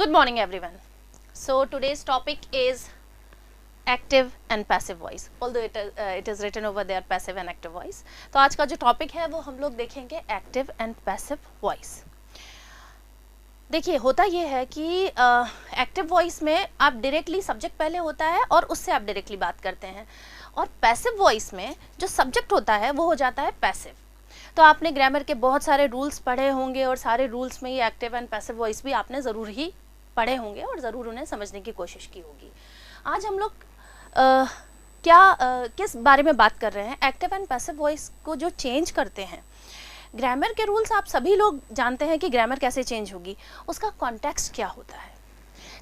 Good morning everyone. So today's topic is active and passive voice, although it is written over there passive and active voice. तो आज का जो topic है वो हम लोग देखेंगे एक्टिव एंड पैसिव वॉइस. देखिए होता ये है कि एक्टिव वॉइस में आप डायरेक्टली सब्जेक्ट पहले होता है और उससे आप डायरेक्टली बात करते हैं, और पैसिव वॉइस में जो सब्जेक्ट होता है वो हो जाता है पैसिव. तो आपने ग्रामर के बहुत सारे रूल्स पढ़े होंगे और सारे रूल्स में ये एक्टिव एंड पैसिव वॉइस भी आपने ज़रूर ही पढ़े होंगे और ज़रूर उन्हें समझने की कोशिश की होगी. आज हम लोग किस बारे में बात कर रहे हैं? एक्टिव एंड पैसिव वॉइस को जो चेंज करते हैं. ग्रामर के रूल्स आप सभी लोग जानते हैं कि ग्रामर कैसे चेंज होगी, उसका कॉन्टेक्स्ट क्या होता है,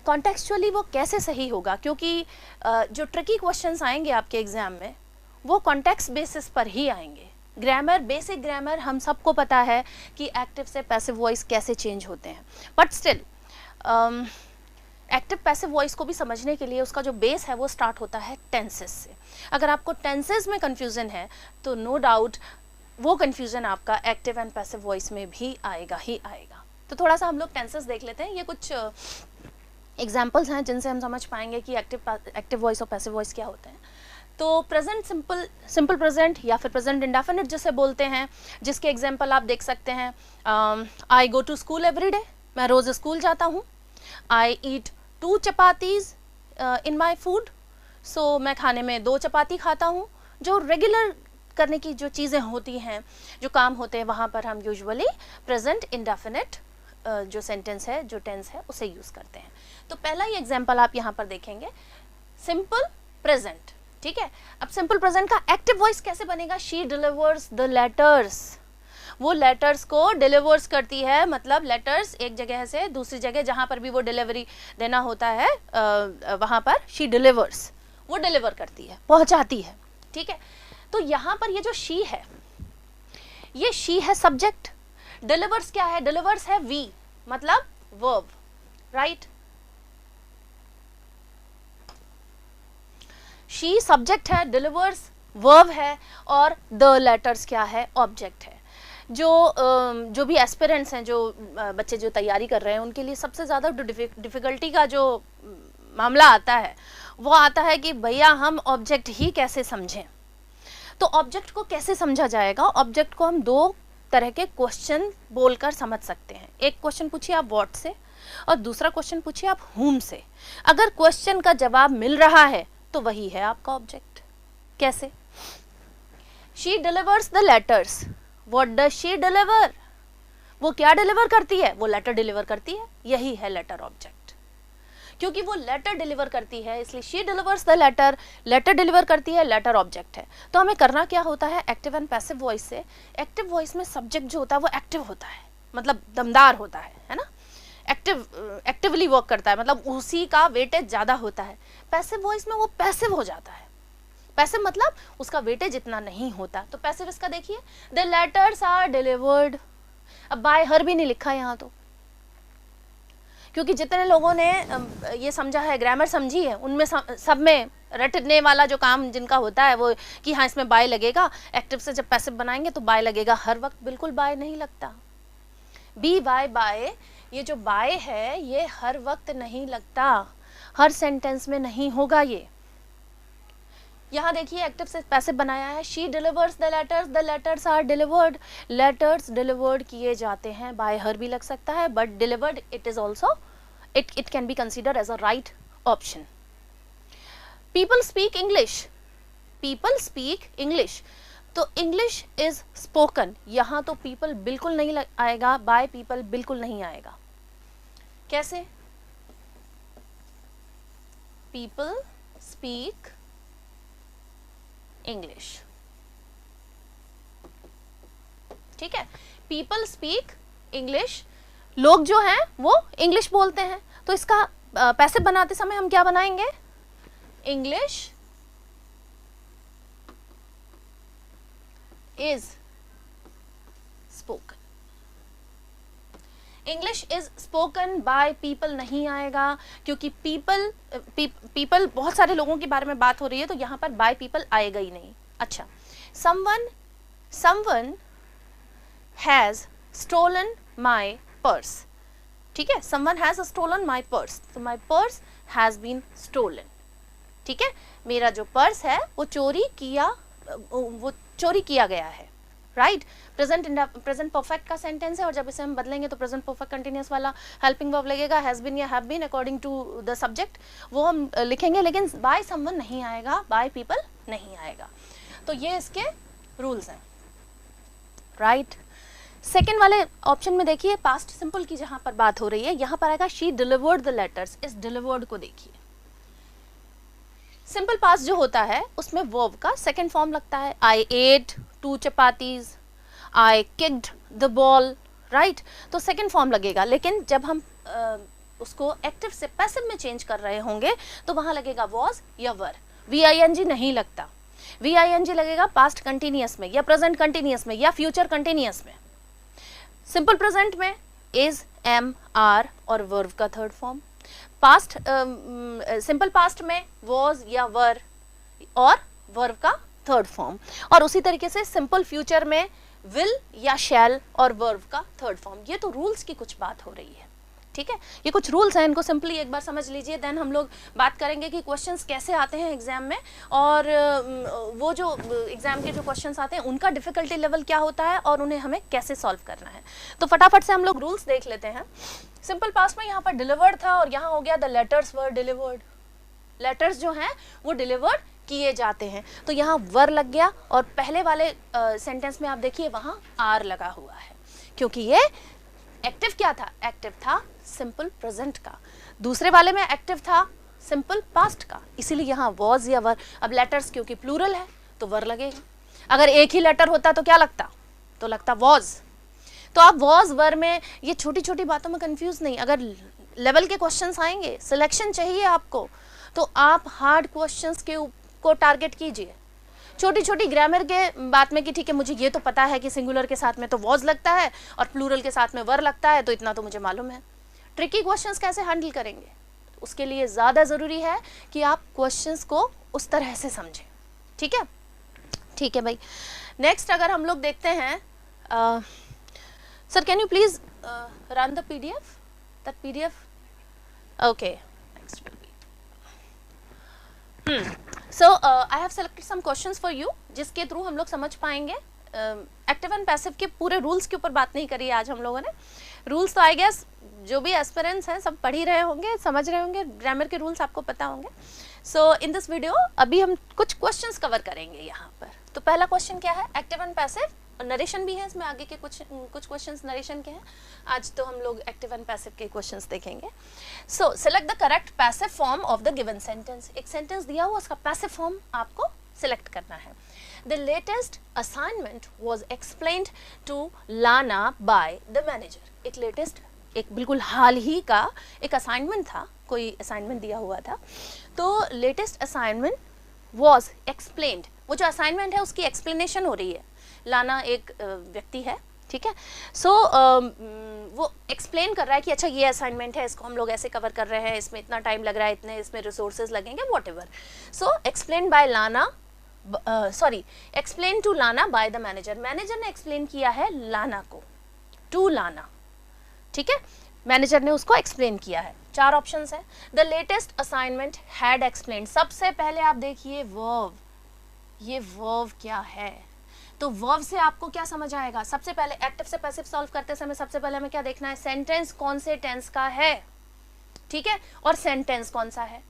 कॉन्टेक्चुअली वो कैसे सही होगा, क्योंकि जो ट्रिकी क्वेश्चंस आएंगे आपके एग्जाम में वो कॉन्टेक्स्ट बेसिस पर ही आएंगे. ग्रामर, बेसिक ग्रामर हम सबको पता है कि एक्टिव से पैसिव वॉइस कैसे चेंज होते हैं, but still active passive voice को भी समझने के लिए उसका जो बेस है वो स्टार्ट होता है टेंसेस से. अगर आपको टेंसेस में कंफ्यूजन है तो नो डाउट वो कंफ्यूजन आपका एक्टिव एंड पैसिव वॉइस में भी आएगा ही आएगा. तो थोड़ा सा हम लोग टेंसेस देख लेते हैं. ये कुछ एग्जाम्पल्स हैं जिनसे हम समझ पाएंगे कि एक्टिव वॉइस और पैसिव वॉइस क्या होते हैं. तो प्रेजेंट सिंपल प्रेजेंट या फिर प्रेजेंट इंडेफिनिट जिसे बोलते हैं, जिसके एग्जाम्पल आप देख सकते हैं. I go to school every day, मैं रोज़ स्कूल जाता हूँ. आई ईट 2 चपातीज इन माई फूड, सो मैं खाने में 2 चपाती खाता हूँ. जो रेगुलर करने की जो चीज़ें होती हैं, जो काम होते हैं, वहाँ पर हम यूजुअली प्रेजेंट इंडेफिनिट जो सेंटेंस है, जो टेंस है, उसे यूज़ करते हैं. तो पहला ही एग्जाम्पल आप यहाँ पर देखेंगे, सिंपल प्रेजेंट. ठीक है, अब सिंपल प्रेजेंट का एक्टिव वॉइस कैसे बनेगा? She delivers the letters. वो लेटर्स को डिलीवर्स करती है, मतलब लेटर्स एक जगह से दूसरी जगह जहाँ पर भी वो डिलीवरी देना होता है वहाँ पर शी डिलीवर्स, वो डिलीवर करती है, पहुँचाती है. ठीक है, तो यहाँ पर ये जो शी है, ये शी है सब्जेक्ट. डिलीवर्स क्या है? डिलीवर्स है वी, मतलब वर्ब, राइट. शी सब्जेक्ट है, डिलीवर्स वर्ब है, और द लेटर्स क्या है? ऑब्जेक्ट है. जो भी एस्पिरेंट्स हैं, जो बच्चे जो तैयारी कर रहे हैं, उनके लिए सबसे ज़्यादा डिफ़िकल्टी का जो मामला आता है वो आता है कि भैया हम ऑब्जेक्ट ही कैसे समझें. तो ऑब्जेक्ट को कैसे समझा जाएगा? ऑब्जेक्ट को हम 2 तरह के क्वेश्चन बोलकर समझ सकते हैं. एक क्वेश्चन पूछिए आप व्हाट से, और दूसरा क्वेश्चन पूछिए आप whom से. अगर क्वेश्चन का जवाब मिल रहा है तो वही है आपका ऑब्जेक्ट. कैसे? She delivers the letters. What does she deliver? वो क्या डिलीवर करती है? वो लेटर डिलीवर करती है. यही है लेटर ऑब्जेक्ट. क्योंकि वो लेटर डिलीवर करती है इसलिए she delivers the letter. Letter deliver करती है, लेटर ऑब्जेक्ट है. तो हमें करना क्या होता है एक्टिव एंड पैसिव वॉइस से? एक्टिव वॉइस में सब्जेक्ट जो होता है वो एक्टिव होता है, मतलब दमदार होता है ना, एक्टिवली वर्क करता है, मतलब उसी का वेटेज ज़्यादा होता है. पैसिव वॉइस में वो पैसिव हो जाता है. पैसिव मतलब उसका वेटेज इतना नहीं होता. तो पैसिव इसका देखिए, द लेटर्स आर डिलीवर्ड. अब बाय हर भी नहीं लिखा यहाँ तो, क्योंकि जितने लोगों ने ये समझा है, ग्रामर समझी है, उनमें सब में रटने वाला जो काम जिनका होता है वो कि हाँ इसमें बाय लगेगा. एक्टिव से जब पैसिव बनाएंगे तो बाय लगेगा. हर वक्त बिल्कुल बाय नहीं लगता. बी वाई बाय, ये जो बाय है ये हर वक्त नहीं लगता, हर सेंटेंस में नहीं होगा. ये यहाँ देखिए एक्टिव से पैसिव बनाया है. She delivers the letters, the letters are delivered. Letters delivered किए जाते हैं, बाय हर भी लग सकता है, but delivered it is also, it can be considered as a right option. People speak English. People speak English, तो English is spoken. यहाँ तो पीपल बिल्कुल नहीं आएगा, बाय पीपल बिल्कुल नहीं आएगा. कैसे? People speak English. ठीक है, पीपल स्पीक इंग्लिश, लोग जो हैं वो इंग्लिश बोलते हैं. तो इसका पैसिव बनाते समय हम क्या बनाएंगे? English is spoken. English is spoken by people नहीं आएगा, क्योंकि पीपल बहुत सारे लोगों के बारे में बात हो रही है, तो यहाँ पर बाय पीपल आएगा ही नहीं. अच्छा, someone has stolen my purse. ठीक है, someone has stolen my purse, तो my purse has been stolen, ठीक है, मेरा जो पर्स है वो चोरी किया गया है, राइट। प्रेजेंट परफेक्ट का सेंटेंस है और जब इसे हम बदलेंगे तो प्रेजेंट परफेक्ट कंटिन्यूअस वाला हेल्पिंग वर्ब लगेगा, हैज बीन या have been according to the subject, वो हम लिखेंगे, लेकिन बाय समवन नहीं आएगा, बाय पीपल नहीं आएगा। तो ये इसके रूल्स हैं, राइट। सेकेंड वाले ऑप्शन में देखिए पास्ट सिंपल की जहां पर बात हो रही है, यहां पर आएगा शी डिलीवर्ड द लेटर्स। इस डिलीवर्ड को देखिए, सिंपल पास्ट जो होता है उसमें वर्ब का सेकेंड फॉर्म लगता है, I ate 2 chapatis, I kicked the ball, right, तो सेकेंड फॉर्म लगेगा। लेकिन जब हम उसको एक्टिव से पैसिव में चेंज कर रहे होंगे तो वहां लगेगा वॉज या वर, VING नहीं लगता, VING लगेगा पास्ट कंटिन्यूअस में या प्रेजेंट कंटिन्यूअस में या फ्यूचर कंटिन्यूअस में। सिंपल प्रेजेंट में इज, एम, आर और वर्ब का third form, past simple past में वॉज या वर और वर्ब का थर्ड फॉर्म, और उसी तरीके से सिंपल फ्यूचर में विल या शैल और वर्ब का थर्ड फॉर्म। ये तो रूल्स की कुछ बात हो रही है, ठीक है, ये कुछ रूल्स हैं, इनको सिंपली एक बार समझ लीजिए, देन हम लोग बात करेंगे कि क्वेश्चंस कैसे आते हैं एग्जाम में, और वो जो एग्जाम के जो क्वेश्चंस आते हैं उनका डिफिकल्टी लेवल क्या होता है और उन्हें हमें कैसे सॉल्व करना है। तो फटाफट से हम लोग रूल्स देख लेते हैं। सिंपल पास्ट में यहाँ पर डिलीवर्ड था और यहाँ हो गया the letters were delivered, letters जो हैं वो डिलीवर्ड किए जाते हैं, तो यहाँ वर लग गया, और पहले वाले सेंटेंस में आप देखिए वहाँ आर लगा हुआ है, क्योंकि ये एक्टिव क्या था, एक्टिव था सिंपल प्रेजेंट का, दूसरे वाले में एक्टिव था सिंपल पास्ट का, इसीलिए यहाँ वॉज या वर। अब लेटर्स क्योंकि प्लूरल है तो वर लगेगा, अगर एक ही लेटर होता तो क्या लगता, तो लगता वॉज। तो आप वॉज वर में ये छोटी छोटी बातों में कंफ्यूज नहीं, अगर लेवल के क्वेश्चंस आएंगे, सिलेक्शन चाहिए आपको, तो आप हार्ड क्वेश्चंस को टारगेट कीजिए। छोटी छोटी ग्रामर के बात में कि ठीक है मुझे ये तो पता है कि सिंगुलर के साथ में तो वॉज लगता है और प्लूरल के साथ में वर लगता है, तो इतना तो मुझे मालूम है। ट्रिकी क्वेश्चंस कैसे हैंडल करेंगे, उसके लिए ज़्यादा ज़रूरी है कि आप क्वेश्चंस को उस तरह से समझें, ठीक है, ठीक है भाई। नेक्स्ट अगर हम लोग देखते हैं, sir can you please run the PDF, that PDF, okay, next so I have selected some questions for you, जिसके थ्रू हम लोग समझ पाएंगे। एक्टिव एंड पैसिव के पूरे रूल्स के ऊपर बात नहीं करी आज हम लोगों ने, रूल्स तो आई गेस जो भी एस्पिरेंट्स हैं सब पढ़ ही रहे होंगे, समझ रहे होंगे, ग्रामर के रूल्स आपको पता होंगे। सो इन दिस वीडियो अभी हम कुछ क्वेश्चंस कवर करेंगे यहाँ पर। तो पहला क्वेश्चन क्या है, एक्टिव एंड पैसिव, और नरेशन भी है इसमें, आगे के कुछ क्वेश्चंस नरेशन के हैं, आज तो हम लोग एक्टिव एंड पैसिव के क्वेश्चंस देखेंगे। सो select the correct passive form of the given sentence, एक सेंटेंस दिया हुआ उसका पैसिव फॉर्म आपको सिलेक्ट करना है। The latest assignment was explained to Lana by the manager. एक लेटेस्ट, एक बिल्कुल हाल ही का एक असाइनमेंट था, कोई असाइनमेंट दिया हुआ था, तो लेटेस्ट असाइनमेंट was explained, वो जो असाइनमेंट है उसकी एक्सप्लेनेशन हो रही है। लाना एक व्यक्ति है, ठीक है, सो वो एक्सप्लेन कर रहा है कि अच्छा ये असाइनमेंट है, इसको हम लोग ऐसे कवर कर रहे हैं, इसमें इतना टाइम लग रहा है, इतने इसमें रिसोर्सेज लगेंगे, what ever. So explain by लाना, explain to Lana by the manager, manager ने एक्सप्लेन किया है लाना को, टू लाना, ठीक है, मैनेजर ने उसको एक्सप्लेन किया है। 4 ऑप्शंस है। The latest assignment had explain, सबसे पहले आप देखिए वर्ब, ये वर्ब क्या है, तो वर्ब से आपको क्या समझ आएगा, सबसे पहले एक्टिव से पैसिव सॉल्व करते समय सबसे पहले हमें क्या देखना है, सेंटेंस कौन से टेंस का है, ठीक है, और सेंटेंस कौन सा है,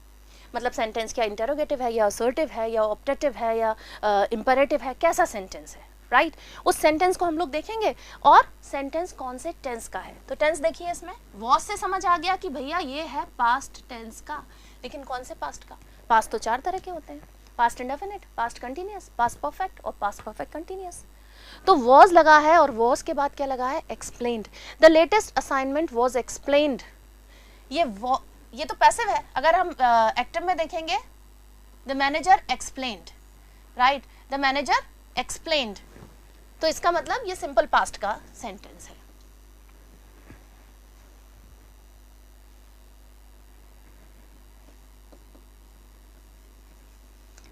मतलब सेंटेंस क्या इंटरोगेटिव है या असर्टिव है या ऑप्टेटिव है या इंपेरेटिव है, कैसा सेंटेंस है, राइट, उस सेंटेंस को हम लोग देखेंगे, और सेंटेंस कौन से टेंस का है। तो टेंस देखिए, इसमें वॉज से समझ आ गया कि भैया ये है पास्ट टेंस का, लेकिन कौन से पास्ट का, पास्ट तो 4 तरह के होते हैं, past indefinite, past continuous, past perfect और पास्ट परफेक्ट कंटिन्यूअस। तो वॉज लगा है और वॉज के बाद क्या लगा है, explained, the latest assignment was explained, ये तो पैसिव है। अगर हम एक्टिव में देखेंगे, the manager explained, right, the manager explained, तो इसका मतलब ये सिंपल पास्ट का सेंटेंस है।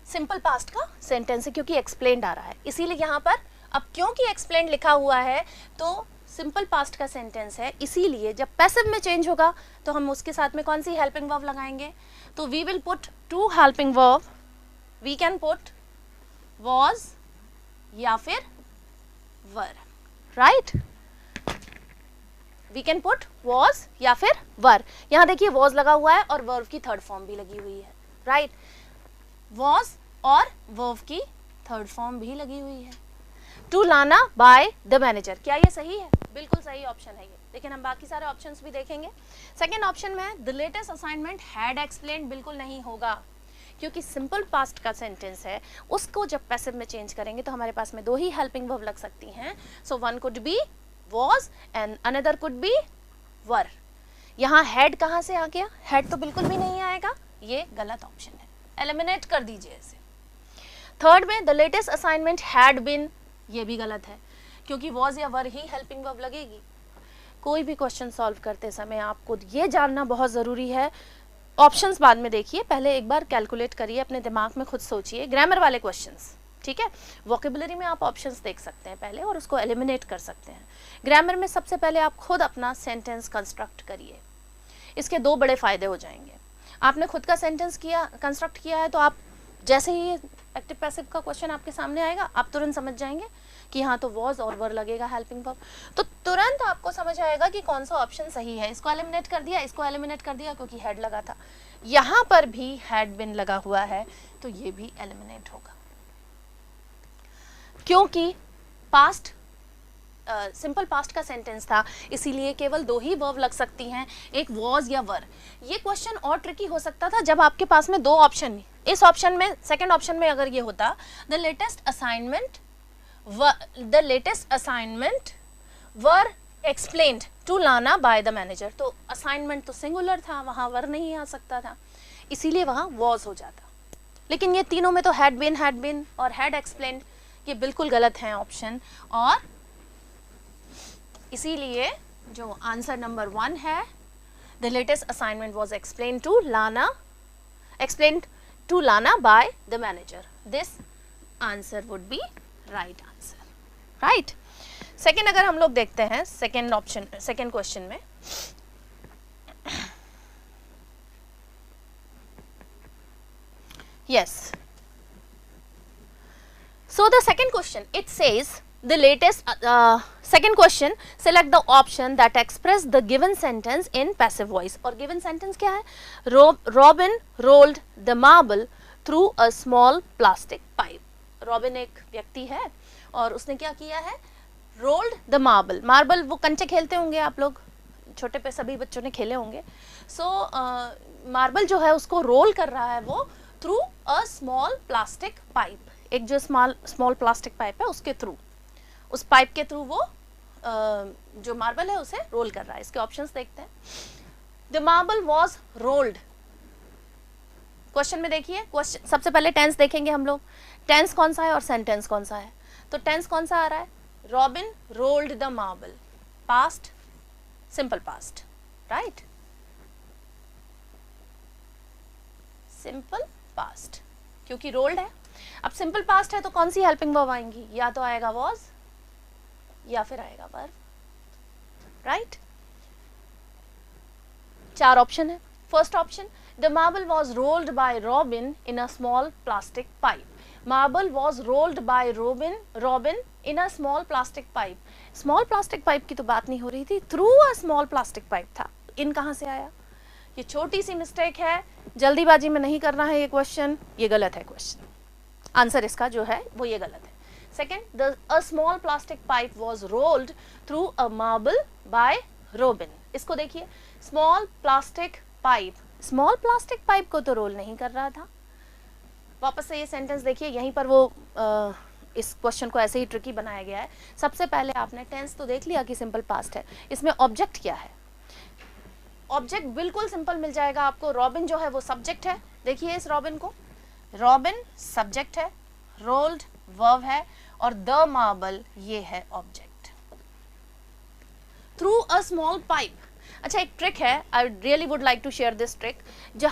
सिंपल पास्ट का सेंटेंस है क्योंकि एक्सप्लेन्ड आ रहा है, इसीलिए यहाँ पर अब क्योंकि एक्सप्लेन्ड लिखा हुआ है तो सिंपल पास्ट का सेंटेंस है, इसीलिए जब पैसिव में चेंज होगा तो हम उसके साथ में कौन सी हेल्पिंग वर्ब लगाएंगे? तो we will put two helping verb, we can put was या फिर were, right? We can put was या फिर were. यहाँ देखिए was लगा हुआ है और verb की थर्ड फॉर्म भी लगी हुई है, राइट? was और verb की थर्ड फॉर्म भी लगी हुई है. To Lana by the manager, क्या ये सही है? बिल्कुल सही ऑप्शन है ये. लेकिन हम बाकी सारे ऑप्शंस भी देखेंगे. सेकेंड ऑप्शन में the latest assignment had explained बिल्कुल नहीं होगा, क्योंकि सिंपल पास्ट का सेंटेंस है, उसको जब पैसिव में चेंज करेंगे तो हमारे पास में दो ही हेल्पिंग वर्ब लग सकती हैं. So one could be was and another could be were. यहाँ हैड कहाँ से आ गया? हैड तो बिल्कुल भी नहीं आएगा, ये गलत ऑप्शन है, एलिमिनेट कर दीजिए इसे. थर्ड में the latest assignment had been, ये भी गलत है, क्योंकि was या were ही हेल्पिंग वर्ब लगेगी. कोई भी क्वेश्चन सॉल्व करते समय आपको ये जानना बहुत ज़रूरी है. ऑप्शंस बाद में देखिए, पहले एक बार कैलकुलेट करिए, अपने दिमाग में खुद सोचिए. ग्रामर वाले क्वेश्चंस, ठीक है? वोकेबुलरी में आप ऑप्शंस देख सकते हैं पहले और उसको एलिमिनेट कर सकते हैं. ग्रामर में सबसे पहले आप खुद अपना सेंटेंस कंस्ट्रक्ट करिए. इसके दो बड़े फायदे हो जाएंगे. आपने खुद का सेंटेंस कंस्ट्रक्ट किया है तो आप जैसे ही एक्टिव पैसिव का क्वेश्चन आपके सामने आएगा आप तुरंत समझ जाएंगे कि यहाँ तो was और were लगेगा हेल्पिंग वर्ब, तो तुरंत आपको समझ आएगा कि कौन सा ऑप्शन सही है. इसको एलिमिनेट कर दिया, इसको एलिमिनेट कर दिया क्योंकि हैड लगा था. यहाँ पर भी हैड बिन लगा हुआ है तो ये भी एलिमिनेट होगा, क्योंकि पास्ट सिंपल पास्ट का सेंटेंस था, इसीलिए केवल दो ही वर्ब लग सकती हैं, एक was या were. ये क्वेश्चन और ट्रिकी हो सकता था जब आपके पास में दो ऑप्शन, इस ऑप्शन में सेकंड ऑप्शन में अगर ये होता the latest assignment were explained to Lana by the manager, तो असाइनमेंट तो सिंगुलर था, वहाँ वर नहीं आ सकता था, इसीलिए वहाँ was हो जाता. लेकिन ये तीनों में तो हैड बिन और हैड एक्सप्लेन्ड, ये बिल्कुल गलत हैं ऑप्शन, और इसीलिए जो आंसर नंबर 1 है, the latest assignment was explain to Lana by the manager. This answer would be right answer, right? Second अगर हम लोग देखते हैं सेकेंड क्वेश्चन में, yes, so the second question, it says the latest second question, select the option that express the given sentence in passive voice. और given sentence क्या है? Robin rolled the marble through a small plastic pipe. Robin एक व्यक्ति है और उसने क्या किया है? rolled the marble वो कंचे खेलते होंगे आप लोग, छोटे पे सभी बच्चों ने खेले होंगे. so मार्बल जो है उसको रोल कर रहा है वो through a small plastic pipe, एक जो स्मॉल प्लास्टिक पाइप है उसके थ्रू, उस पाइप के थ्रू वो जो मार्बल है उसे रोल कर रहा है. इसके ऑप्शंस देखते हैं. The marble was rolled, question में देखिए, क्वेश्चन सबसे पहले टेंस देखेंगे हम लोग, टेंस कौन सा है और सेंटेंस कौन सा है. तो टेंस कौन सा आ रहा है? Robin rolled the marble, past, simple past, right? Simple past, क्योंकि रोल्ड है. अब सिंपल पास्ट है तो कौन सी हेल्पिंग वर्ब आएंगी? या तो आएगा was या फिर आएगा were, राइट? चार ऑप्शन है. First option, the marble was rolled bye robin in a small plastic pipe. Marble was rolled bye robin in a small plastic pipe. Small plastic pipe की तो बात नहीं हो रही थी, through a small plastic pipe था. इन कहाँ से आया? ये छोटी सी मिस्टेक है, जल्दीबाजी में नहीं करना है ये क्वेश्चन, ये गलत है क्वेश्चन. आंसर इसका जो है वो ये गलत है. Second, a small plastic pipe was rolled through a marble by Robin. इसको देखिए, स्मॉल प्लास्टिक पाइप को तो रोल नहीं कर रहा था. वापस से ये सेंटेंस देखिए, यहीं पर वो इस क्वेश्चन को ऐसे ही ट्रिकी बनाया गया है. सबसे पहले आपने टेंस तो देख लिया कि सिंपल पास्ट है, इसमें ऑब्जेक्ट क्या है? ऑब्जेक्ट बिल्कुल सिंपल मिल जाएगा आपको. रॉबिन जो है वो सब्जेक्ट है, देखिए इस रॉबिन को, रॉबिन सब्जेक्ट है, रोल्ड वर्ब है और द मार्बल ये है object. Through a small pipe. अच्छा, एक ट्रिक है, I really would like to share this trick.